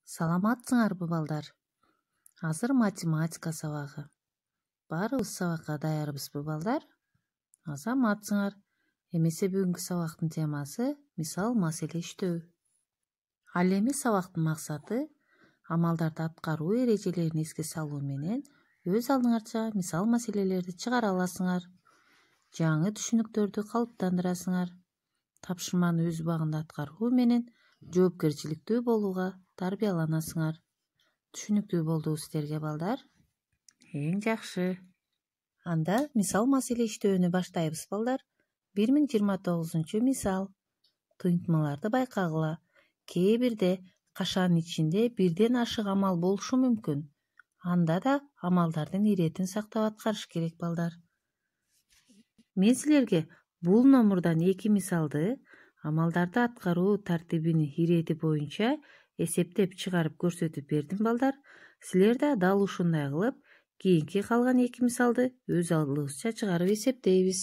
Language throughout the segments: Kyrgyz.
Саламатсыңарбы балдар? Азыр математика сабагы. Баарыбыз сабакка даярбызбы балдар? Азаматсыңар. Эмесе бүгүнкү сабактын темасы мисал маселе иштөө. Ал эми сабактын максаты амалдарды аткаруу эрежелерин эске салуу менен өз алдыңарча мисал маселелерди чыгара аласыңар. Жаңы түшүнүктөрдү калыптандырасыңар. Тапшырманы өз убагында аткаруу менен жоопкерчиликтүү болууга тарбияланасыңар. Түшүнүктүү болдубу силерге балдар? Эң жакшы. Анда мисал маселе иштөөнү баштайбыз балдар. 1029 мисал. Туйнтмаларды байкагыла. Кээ бирде кашанын ичинде бирден ашык амал болушу мүмкүн. Анда да амалдардын иретин сактап аткарыш керек балдар. Мен силерге бул номурдан 2 мисалды амалдарды аткаруу тартибинин ирети боюнча эсептеп чыгарып көрсөтүп бердим балдар. Силер да дал ушундай кылып, кийинки калган 2 мисалды өз алдыбызча чыгарып эсептейбиз.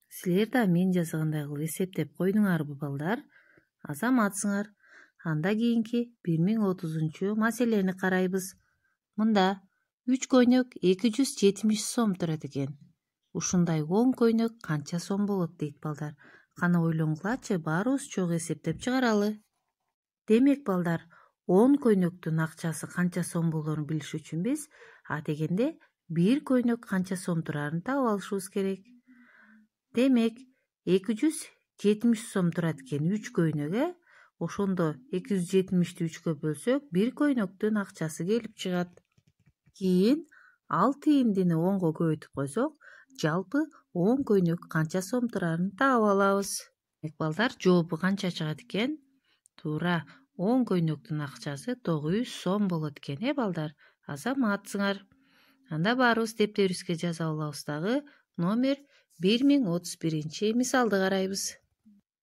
Силер да мен жазгандай кылып эсептеп койдуңарбы балдар? Азаматсыңар. Анда кийинки 1030 маселени карайбыз. Мында 3 көйнөк 270 сом турат экен. Ушундай 10 көйнөк канча сом болот дейт балдар. Кана ойлоңгулачы, баарыбыз чогуу эсептеп чыгаралы. Демек балдар, 10 көйнөктүн акчасы канча сом болоорун билиш үчүн биз дегенде 1 көйнөк канча сом турарын таап алышыбыз керек. Демек 270 сом турат экен 3 көйнөк. Ошондо 270-ти 3-кө бөлсөк, 1 көйнөктүн акчасы келип чыгат. Кийин ал тийиндини 10го көбөйтүп койсок, жалпы 10 көйнөк канча сом турарын таап алабыз. Балдар, жообу канча чыгат экен? Туура, 10 көйнөктүн акчасы 900 сом болот экен, балдар? Азаматсыңар. Анда баарыбыз дептерибизге жаза алабыз дагы номер 1031 мисалды карайбыз.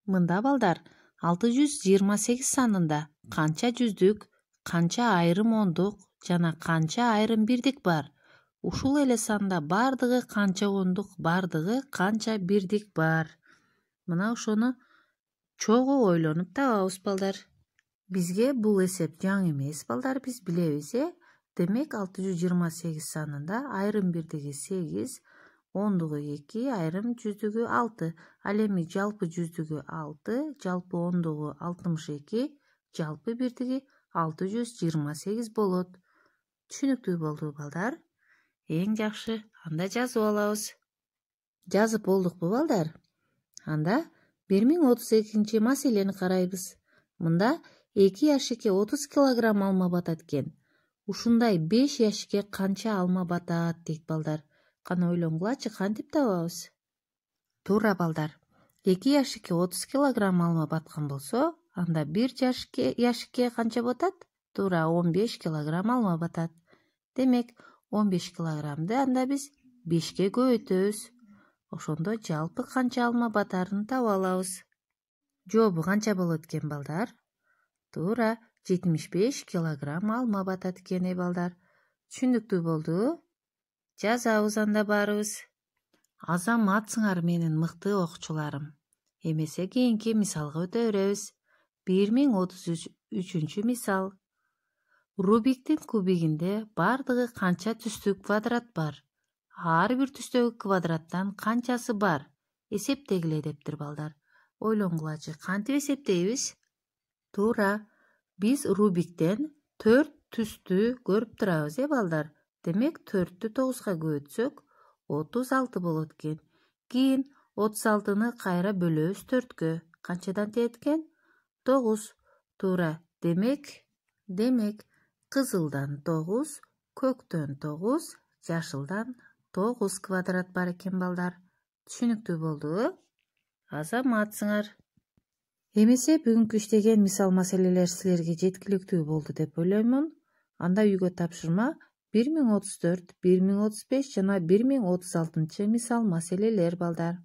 Мында балдар, 628 санында канча жүздүк, канча айрым ондук жана канча айрым бирдик бар. Ушул эле санда бардыгы канча ондук, бардыгы канча бирдик бар. Мына ошону чогуу ойлонуп табабыз балдар. Бизге бул эсеп жаңы эмес балдар, биз билебиз. Демек 628 санында айрым бирдиги 8, ондугу 2, айрым жүздүгү 6. Ал эми жалпы жүздүгү 6, жалпы ондугу 62, жалпы бирдиги 628 болот. Түшүнүктүү болду балдар? Эң жакшы. Анда жазып алабыз. Жазып болдукпу балдар? Анда 1032 маселени карайбыз. Мында 2 яшикке 30 килограмм алма батат экен. Ушундай 5 яшикке канча алма батат дейт балдар. Кана ойлоңгулачы, кантип табабыз? Туура балдар. 2 яшикке 30 килограмм алма баткан болсо, анда 1 яшикке канча батат? Туура 15 килограмм алма батат. Демек, 15 килограммды анда биз 5ке көбөйтөбүз. Ошондо жалпы канча алма батарын таба алабыз. Жообу канча болот экен балдар? Туура 75 килограмм алма батат экен, балдар. Түшүнүктүү болду? Жазабыз анда баарыбыз. Азаматсыңар менин мыкты окуучуларым. Эмесе кийинки мисалга өтө беребиз. 1033 мисал. Рубиктин кубигинде бардыгы канча түстүк квадрат бар? Ар бир түстөгү квадраттан канчасы бар? Эсептегиле дептир балдар. Ойлоңгулачы, кантип эсептейбиз? Туура, биз рубиктен 4 түстү көрүп турабыз, балдар. Демек 4-тү 9га көбөйтсөк 36 болот экен. Кийин 36-ны кайра бөлөбүз 4кө. Канчадан теет экен? 9. Туура. Демек кызылдан 9, көктөн 9, жашылдан 9 квадрат бар экен балдар. Түшүнүктүү болду? Азаматсыңар. Эмесе бүгүнкү иштеген мисал маселелер силерге жеткиликтүү болду деп ойлоймун. Анда үйгө тапшырма 1034, 1035 жана 1036 мисал маселелер балдар.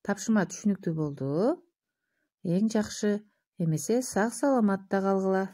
Тапшырма түшүнүктүү болду? Эң жакшы. Эмесе сак саламатта калгыла.